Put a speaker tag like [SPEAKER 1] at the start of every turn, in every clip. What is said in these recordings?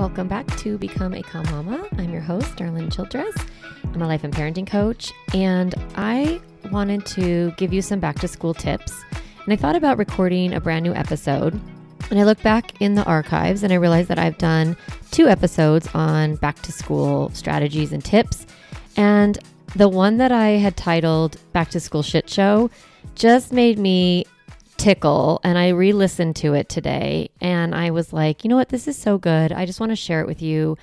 [SPEAKER 1] Welcome back to Become a Calm Mama. I'm your host, Darlene Childress. I'm a life and parenting coach, and I wanted to give you some back to school tips. And I thought about recording a brand new episode. And I looked back in the archives and I realized that I've done 2 episodes on back to school strategies and tips. And the one that I had titled Back to School Shit Show just made me tickle, and I re-listened to it today and I was like, you know what, this is so good. I just want to share it with you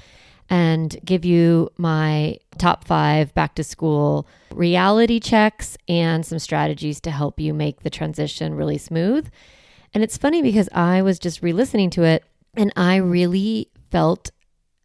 [SPEAKER 1] and give you my top 5 back to school reality checks and some strategies to help you make the transition really smooth. And it's funny because I was just re-listening to it and I really felt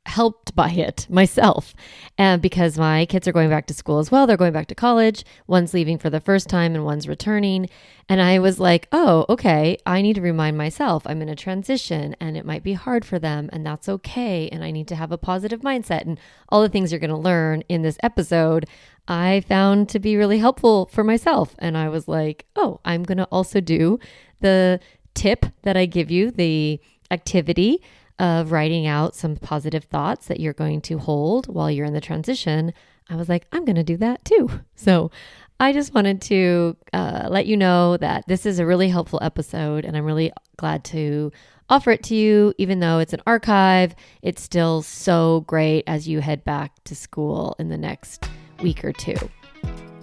[SPEAKER 1] helped by it myself. And because my kids are going back to school as well, they're going back to college. One's leaving for the first time and one's returning. And I was like, oh, okay, I need to remind myself I'm in a transition and it might be hard for them and that's okay. And I need to have a positive mindset, and all the things you're going to learn in this episode, I found to be really helpful for myself. And I was like, oh, I'm going to also do the tip that I give you, the activity of writing out some positive thoughts that you're going to hold while you're in the transition. I was like, I'm going to do that too. So I just wanted to let you know that this is a really helpful episode, and I'm really glad to offer it to you. Even though it's an archive, it's still so great as you head back to school in the next week or 2.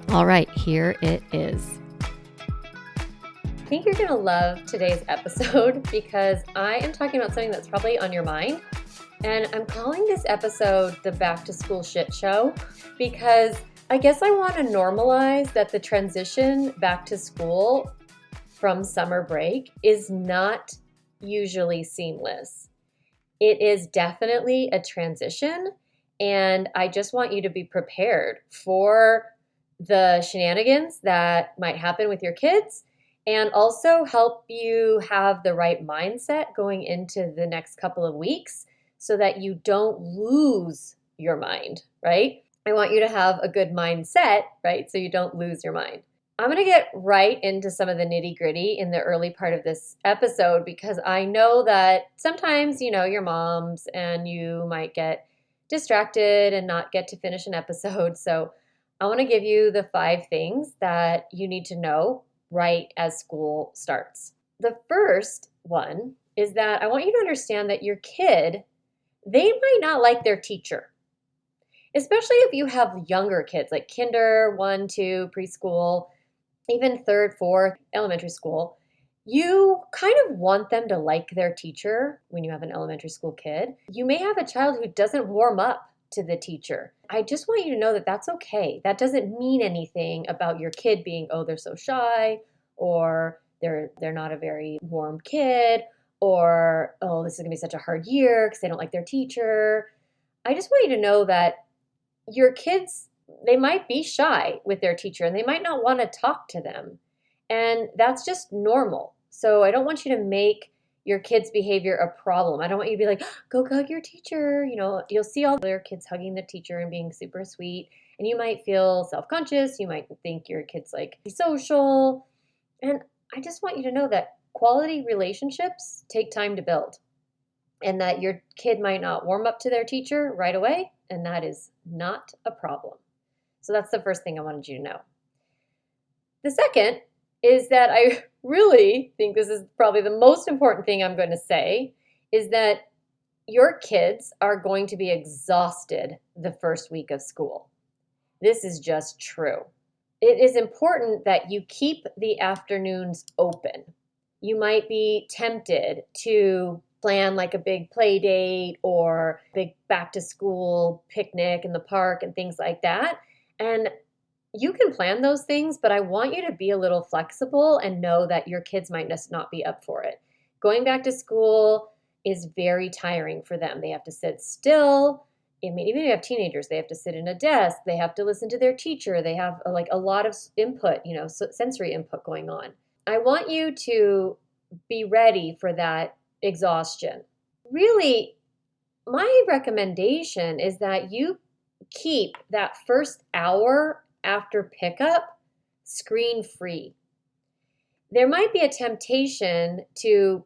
[SPEAKER 1] All right, here it is. I think you're going to love today's episode because I am talking about something that's probably on your mind. And I'm calling this episode the Back to School Shit Show because I guess I want to normalize that the transition back to school from summer break is not usually seamless. It is definitely a transition, and I just want you to be prepared for the shenanigans that might happen with your kids, and also help you have the right mindset going into the next couple of weeks so that you don't lose your mind, right? I want you to have a good mindset, right? So you don't lose your mind. I'm going to get right into some of the nitty-gritty in the early part of this episode because I know that sometimes, you're moms and you might get distracted and not get to finish an episode. So I want to give you the 5 things that you need to know right as school starts. The first one is that I want you to understand that your kid, they might not like their teacher, especially if you have younger kids like kinder, 1, 2, preschool, even 3rd, 4th, elementary school. You kind of want them to like their teacher when you have an elementary school kid. You may have a child who doesn't warm up to the teacher. I just want you to know that that's okay. That doesn't mean anything about your kid being, oh, they're so shy, or they're not a very warm kid, or, oh, this is going to be such a hard year because they don't like their teacher. I just want you to know that your kids, they might be shy with their teacher and they might not want to talk to them. And that's just normal. So I don't want you to make your kids' behavior a problem. I don't want you to be like, go hug your teacher. You'll see all their kids hugging the teacher and being super sweet. And you might feel self-conscious. You might think your kid's like social. And I just want you to know that quality relationships take time to build, and that your kid might not warm up to their teacher right away. And that is not a problem. So that's the first thing I wanted you to know. The second is that I really think this is probably the most important thing I'm going to say, is that your kids are going to be exhausted the first week of school. This is just true. It is important that you keep the afternoons open. You might be tempted to plan like a big play date or big back to school picnic in the park and things like that. And you can plan those things, but I want you to be a little flexible and know that your kids might just not be up for it. Going back to school is very tiring for them. They have to sit still. I mean, even if you have teenagers, they have to sit in a desk. They have to listen to their teacher. They have a lot of input, sensory input going on. I want you to be ready for that exhaustion. Really, my recommendation is that you keep that first hour after pickup screen free. There might be a temptation to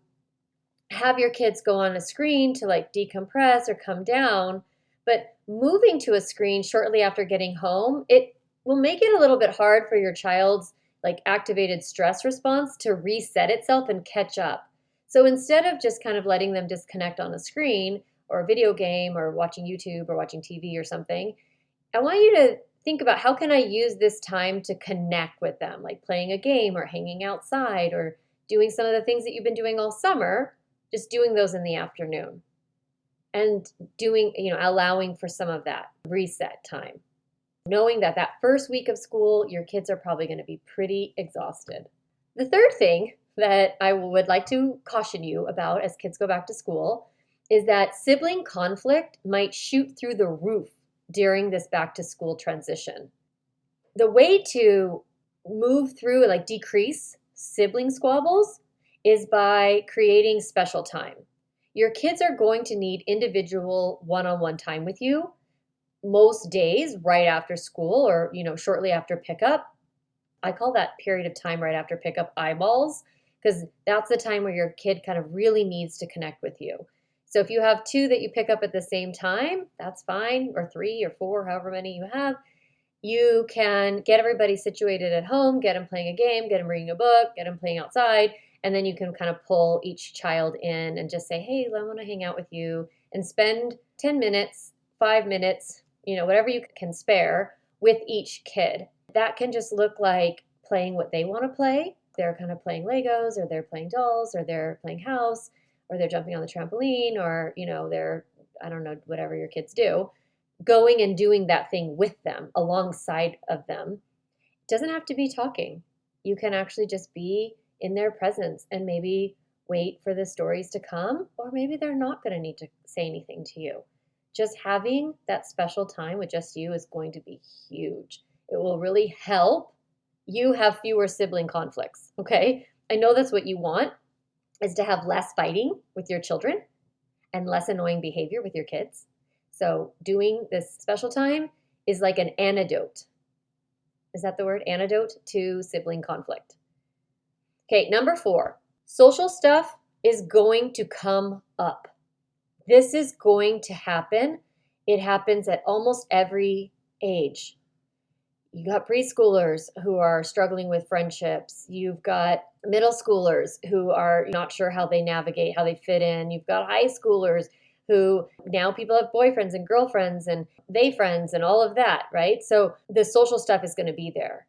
[SPEAKER 1] have your kids go on a screen to like decompress or come down, but moving to a screen shortly after getting home, it will make it a little bit hard for your child's like activated stress response to reset itself and catch up. So instead of just kind of letting them disconnect on a screen or a video game or watching YouTube or watching TV or something, I want you to think about how can I use this time to connect with them, like playing a game or hanging outside or doing some of the things that you've been doing all summer, just doing those in the afternoon and doing, allowing for some of that reset time. Knowing that that first week of school, your kids are probably going to be pretty exhausted. The third thing that I would like to caution you about as kids go back to school is that sibling conflict might shoot through the roof during this back to school transition. The way to move through, like decrease sibling squabbles, is by creating special time. Your kids are going to need individual one-on-one time with you most days right after school or, shortly after pickup. I call that period of time right after pickup eyeballs because that's the time where your kid kind of really needs to connect with you. So if you have two that you pick up at the same time, that's fine, or three or four, however many you have. You can get everybody situated at home, get them playing a game, get them reading a book, get them playing outside, and then you can kind of pull each child in and just say, hey, I want to hang out with you and spend 10 minutes, 5 minutes, whatever you can spare with each kid. That can just look like playing what they want to play. They're kind of playing Legos or they're playing dolls or they're playing house or they're jumping on the trampoline or, they're, I don't know, whatever your kids do. Going and doing that thing with them, alongside of them. It doesn't have to be talking. You can actually just be in their presence and maybe wait for the stories to come, or maybe they're not going to need to say anything to you. Just having that special time with just you is going to be huge. It will really help you have fewer sibling conflicts, okay? I know that's what you want, is to have less fighting with your children and less annoying behavior with your kids. So doing this special time is like an antidote. Is that the word? Antidote to sibling conflict. Okay, number 4, social stuff is going to come up. This is going to happen. It happens at almost every age. You got preschoolers who are struggling with friendships. You've got middle schoolers who are not sure how they navigate, how they fit in. You've got high schoolers who now people have boyfriends and girlfriends and they friends and all of that, right? So the social stuff is going to be there.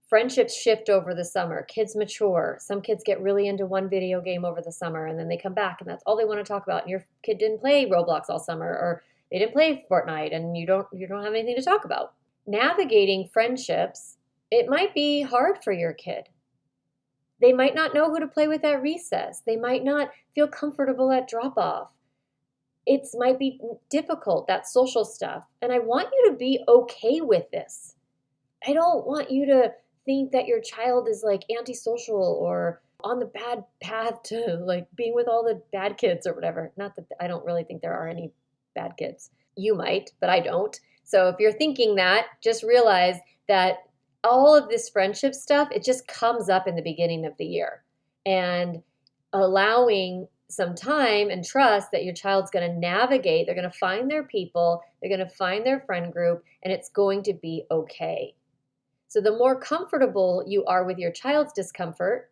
[SPEAKER 1] Friendships shift over the summer. Kids mature. Some kids get really into one video game over the summer and then they come back and that's all they want to talk about. And your kid didn't play Roblox all summer or they didn't play Fortnite and you don't have anything to talk about. Navigating friendships, it might be hard for your kid. They might not know who to play with at recess. They might not feel comfortable at drop-off. It might be difficult, that social stuff. And I want you to be okay with this. I don't want you to think that your child is like antisocial or on the bad path to like being with all the bad kids or whatever. Not that I don't really think there are any bad kids. You might, but I don't. So if you're thinking that, just realize that all of this friendship stuff, it just comes up in the beginning of the year. And allowing some time and trust that your child's going to navigate, they're going to find their people, they're going to find their friend group, and it's going to be okay. So the more comfortable you are with your child's discomfort,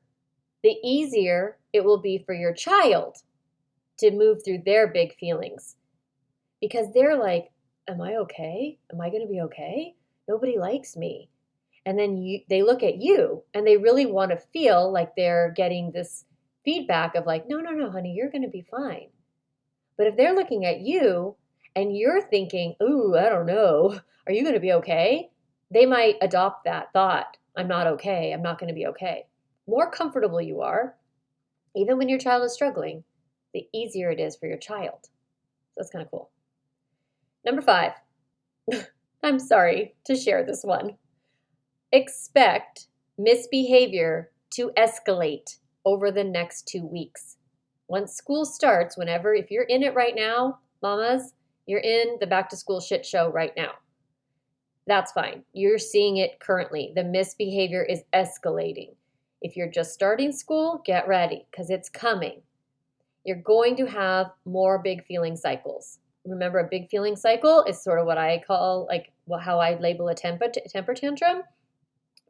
[SPEAKER 1] the easier it will be for your child to move through their big feelings. Because they're like, am I okay? Am I going to be okay? Nobody likes me. And then they look at you and they really want to feel like they're getting this feedback of like, no, honey, you're going to be fine. But if they're looking at you and you're thinking, ooh, I don't know, are you going to be okay? They might adopt that thought. I'm not okay. I'm not going to be okay. More comfortable you are, even when your child is struggling, the easier it is for your child. So that's kind of cool. Number 5, I'm sorry to share this one. Expect misbehavior to escalate over the next 2 weeks. Once school starts, if you're in it right now, mamas, you're in the back to school shit show right now. That's fine. You're seeing it currently. The misbehavior is escalating. If you're just starting school, get ready because it's coming. you're going to have more big feeling cycles. Remember, a big feeling cycle is sort of what I call, like, how I label a temper tantrum.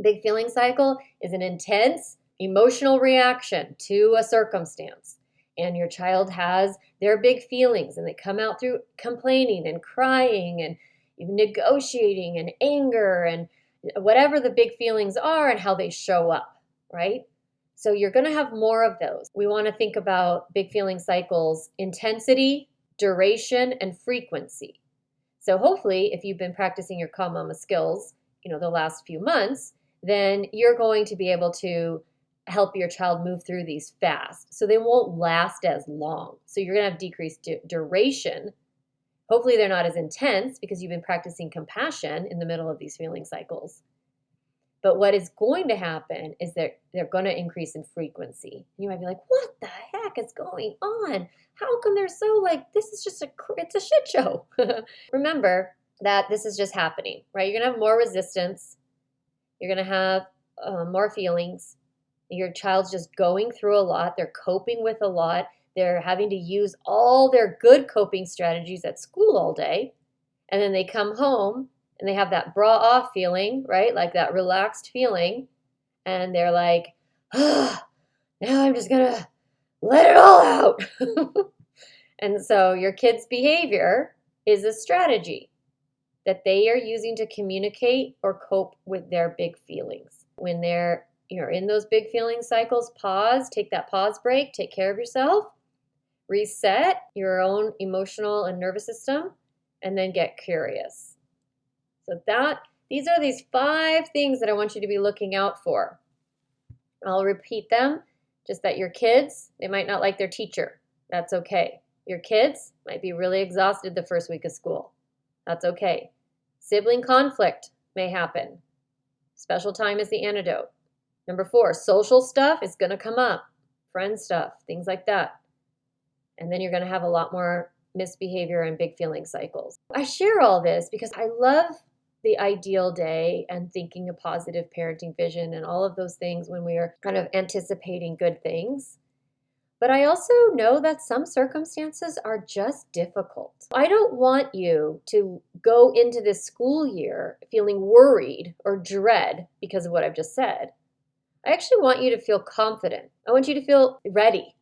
[SPEAKER 1] Big feeling cycle is an intense emotional reaction to a circumstance. And your child has their big feelings, and they come out through complaining and crying and even negotiating and anger and whatever the big feelings are and how they show up, right? So you're going to have more of those. We want to think about big feeling cycles: intensity, duration, and frequency. So hopefully, if you've been practicing your Calm Mama skills, the last few months, then you're going to be able to help your child move through these fast. So they won't last as long. So you're going to have decreased duration. Hopefully they're not as intense because you've been practicing compassion in the middle of these feeling cycles. But what is going to happen is that they're going to increase in frequency. You might be like, what the heck is going on? How come they're so this is just it's a shit show. Remember that this is just happening, right? You're going to have more resistance. You're going to have more feelings. Your child's just going through a lot. They're coping with a lot. They're having to use all their good coping strategies at school all day. And then they come home and they have that bra off feeling, right? Like that relaxed feeling. And they're like, now I'm just going to let it all out. And so your kid's behavior is a strategy that they are using to communicate or cope with their big feelings. When they're in those big feeling cycles, pause, take that pause break, take care of yourself, reset your own emotional and nervous system, and then get curious. So these are these 5 things that I want you to be looking out for. I'll repeat them, just that your kids, they might not like their teacher. That's okay. Your kids might be really exhausted the first week of school. That's okay. Sibling conflict may happen. Special time is the antidote. Number 4, social stuff is going to come up. Friend stuff, things like that. And then you're going to have a lot more misbehavior and big feeling cycles. I share all this because I love the ideal day and thinking a positive parenting vision and all of those things when we are kind of anticipating good things. But I also know that some circumstances are just difficult. I don't want you to go into this school year feeling worried or dread because of what I've just said. I actually want you to feel confident. I want you to feel ready.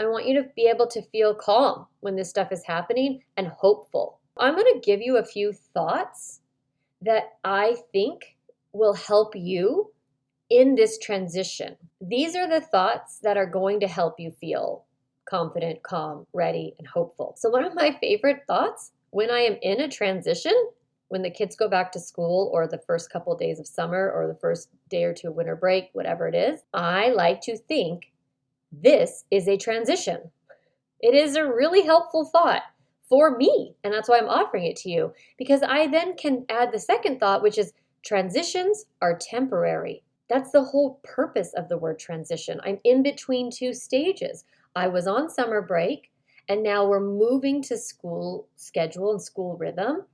[SPEAKER 1] I want you to be able to feel calm when this stuff is happening and hopeful. I'm going to give you a few thoughts that I think will help you in this transition. These are the thoughts that are going to help you feel confident, calm, ready, and hopeful. So one of my favorite thoughts when I am in a transition, when the kids go back to school or the first couple of days of summer or the first day or 2 of winter break, whatever it is, I like to think this is a transition. It is a really helpful thought for me, and that's why I'm offering it to you, because I then can add the second thought, which is transitions are temporary. That's the whole purpose of the word transition. I'm in between 2 stages. I was on summer break, and now we're moving to school schedule and school rhythm,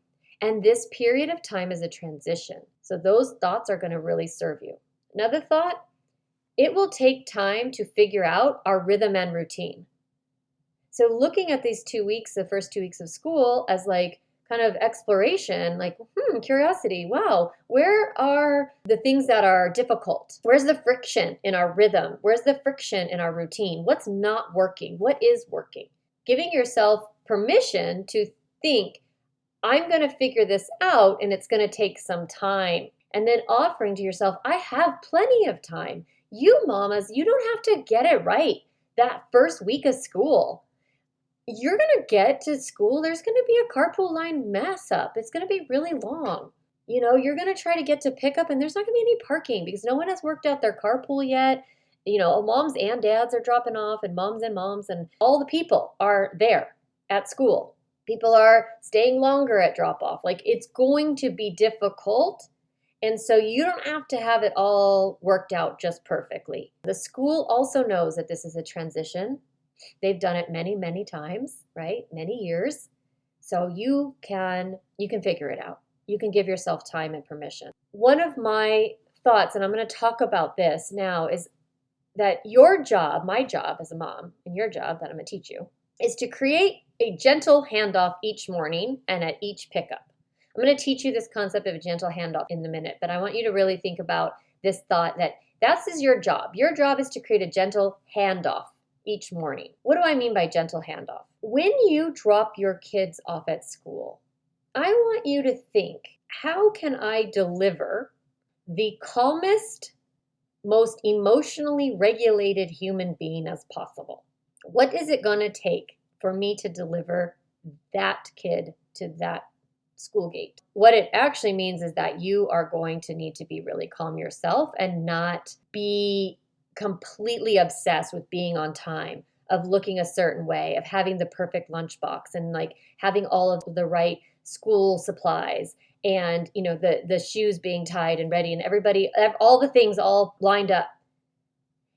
[SPEAKER 1] and this period of time is a transition. So those thoughts are going to really serve you. Another thought, it will take time to figure out our rhythm and routine. So looking at these 2 weeks, the first 2 weeks of school as kind of exploration, curiosity. Wow, where are the things that are difficult? Where's the friction in our rhythm? Where's the friction in our routine? What's not working? What is working? Giving yourself permission to think, I'm going to figure this out and it's going to take some time. And then offering to yourself, I have plenty of time. You mamas, you don't have to get it right that first week of school. You're going to get to school, there's going to be a carpool line mess up. It's going to be really long. You're going to try to get to pickup and there's not going to be any parking because no one has worked out their carpool yet. Moms and dads are dropping off and moms and all the people are there at school. People are staying longer at drop off. It's going to be difficult. And so you don't have to have it all worked out just perfectly. The school also knows that this is a transition. They've done it many, many times, right? Many years. So you can figure it out. You can give yourself time and permission. One of my thoughts, and I'm going to talk about this now, is that your job, my job as a mom, and your job that I'm going to teach you, is to create a gentle handoff each morning and at each pickup. I'm going to teach you this concept of a gentle handoff in a minute, but I want you to really think about this thought that is your job. Your job is to create a gentle handoff each morning. What do I mean by gentle handoff? When you drop your kids off at school, I want you to think, how can I deliver the calmest, most emotionally regulated human being as possible? What is it going to take for me to deliver that kid to that school gate? What it actually means is that you are going to need to be really calm yourself and not be completely obsessed with being on time, of looking a certain way, of having the perfect lunchbox and like having all of the right school supplies and the shoes being tied and ready and everybody, all the things all lined up.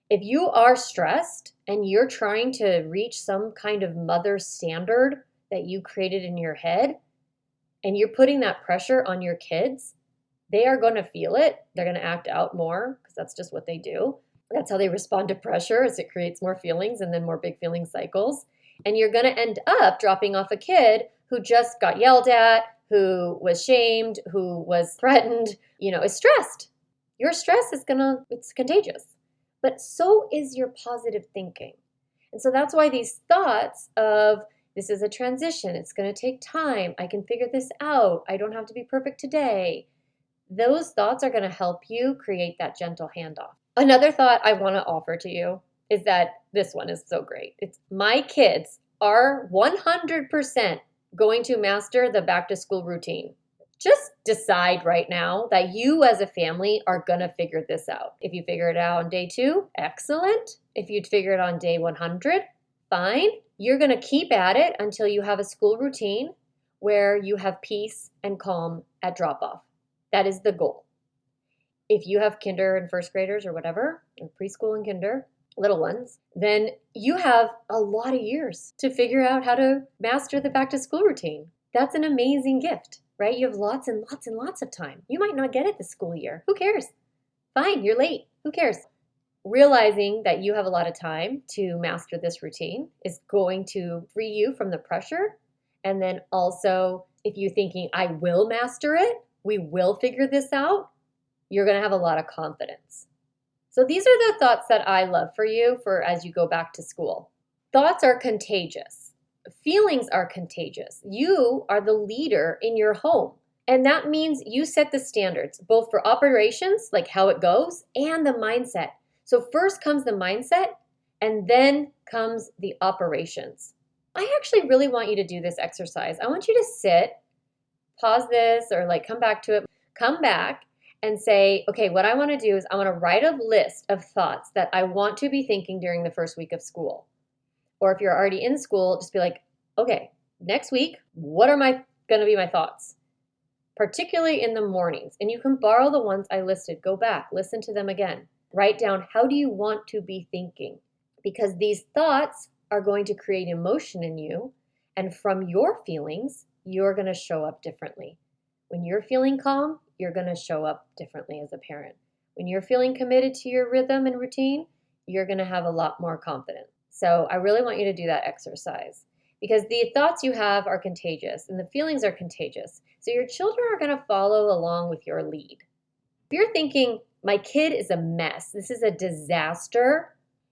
[SPEAKER 1] If you are stressed and you're trying to reach some kind of mother standard that you created in your head, and you're putting that pressure on your kids, they are going to feel it. They're going to act out more because that's just what they do. That's how they respond to pressure, is it creates more feelings and then more big feeling cycles. And you're going to end up dropping off a kid who just got yelled at, who was shamed, who was threatened, is stressed. Your stress it's contagious. But so is your positive thinking. And so that's why these thoughts of, this is a transition, it's going to take time, I can figure this out, I don't have to be perfect today, those thoughts are going to help you create that gentle handoff. Another thought I want to offer to you is that this one is so great. It's, my kids are 100% going to master the back to school routine. Just decide right now that you as a family are going to figure this out. If you figure it out on day 2, excellent. If you'd figure it on day 100, fine. You're going to keep at it until you have a school routine where you have peace and calm at drop-off. That is the goal. If you have kinder and first graders or whatever, or preschool and kinder, little ones, then you have a lot of years to figure out how to master the back to school routine. That's an amazing gift, right? You have lots and lots and lots of time. You might not get it this school year. Who cares? Fine, you're late. Who cares? Realizing that you have a lot of time to master this routine is going to free you from the pressure. And then also, if you're thinking, I will master it, we will figure this out, you're going to have a lot of confidence. So these are the thoughts that I love for you for as you go back to school. Thoughts are contagious. Feelings are contagious. You are the leader in your home. And that means you set the standards, both for operations, like how it goes, and the mindset. So first comes the mindset, and then comes the operations. I actually really want you to do this exercise. I want you to sit, pause this, or like come back to it, come back and say, okay, what I want to do is I want to write a list of thoughts that I want to be thinking during the first week of school. Or if you're already in school, just be like, okay, next week, what are going to be my thoughts? Particularly in the mornings. And you can borrow the ones I listed. Go back, listen to them again. Write down, how do you want to be thinking? Because these thoughts are going to create emotion in you. And from your feelings, you're going to show up differently. When you're feeling calm, you're going to show up differently as a parent. When you're feeling committed to your rhythm and routine, you're going to have a lot more confidence. So I really want you to do that exercise because the thoughts you have are contagious and the feelings are contagious. So your children are going to follow along with your lead. If you're thinking, my kid is a mess, this is a disaster,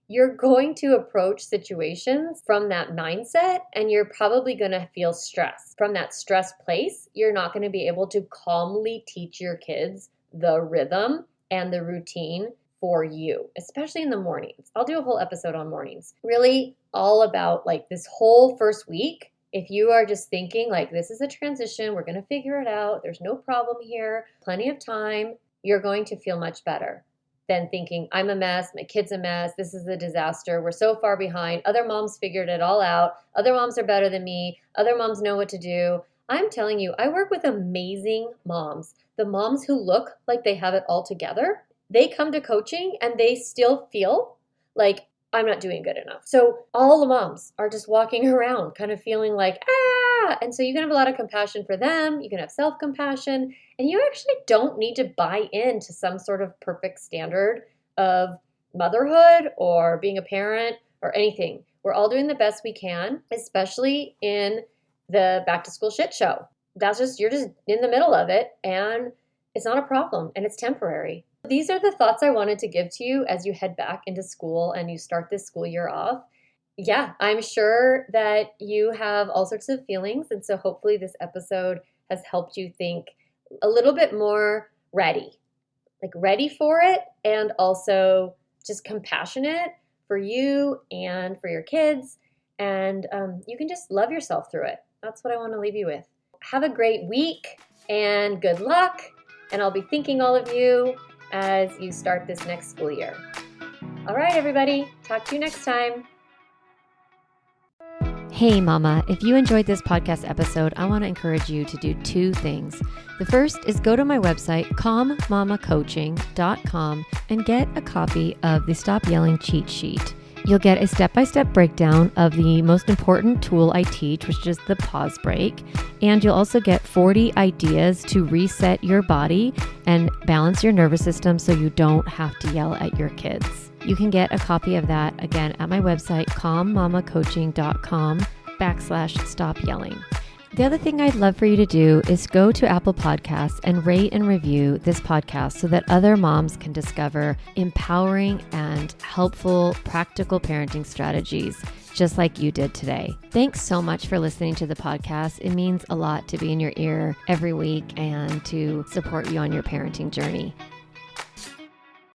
[SPEAKER 1] you're going to approach situations from that mindset and you're probably going to feel stress. From that stress place, you're not going to be able to calmly teach your kids the rhythm and the routine for you, especially in the mornings. I'll do a whole episode on mornings. Really all about like this whole first week. If you are just thinking like this is a transition, we're going to figure it out, there's no problem here, plenty of time, you're going to feel much better than thinking I'm a mess, my kid's a mess, this is a disaster, we're so far behind, other moms figured it all out, other moms are better than me, other moms know what to do. I'm telling you, I work with amazing moms. The moms who look like they have it all together, they come to coaching and they still feel like I'm not doing good enough. So all the moms are just walking around kind of feeling like, and so you can have a lot of compassion for them. You can have self-compassion, and you actually don't need to buy into some sort of perfect standard of motherhood or being a parent or anything. We're all doing the best we can, especially in the back to school shit show. You're just in the middle of it, and it's not a problem, and it's temporary. These are the thoughts I wanted to give to you as you head back into school and you start this school year off. Yeah, I'm sure that you have all sorts of feelings, and so hopefully this episode has helped you think a little bit more ready for it, and also just compassionate for you and for your kids, and you can just love yourself through it. That's what I want to leave you with. Have a great week, and good luck, and I'll be thinking all of you as you start this next school year. All right, everybody, talk to you next time.
[SPEAKER 2] Hey mama, if you enjoyed this podcast episode, I want to encourage you to do two things. The first is go to my website, calmmamacoaching.com, and get a copy of the Stop Yelling cheat sheet. You'll get a step-by-step breakdown of the most important tool I teach, which is the pause break. And you'll also get 40 ideas to reset your body and balance your nervous system so you don't have to yell at your kids. You can get a copy of that, again, at my website, calmmamacoaching.com/stop yelling. The other thing I'd love for you to do is go to Apple Podcasts and rate and review this podcast so that other moms can discover empowering and helpful, practical parenting strategies, just like you did today. Thanks so much for listening to the podcast. It means a lot to be in your ear every week and to support you on your parenting journey.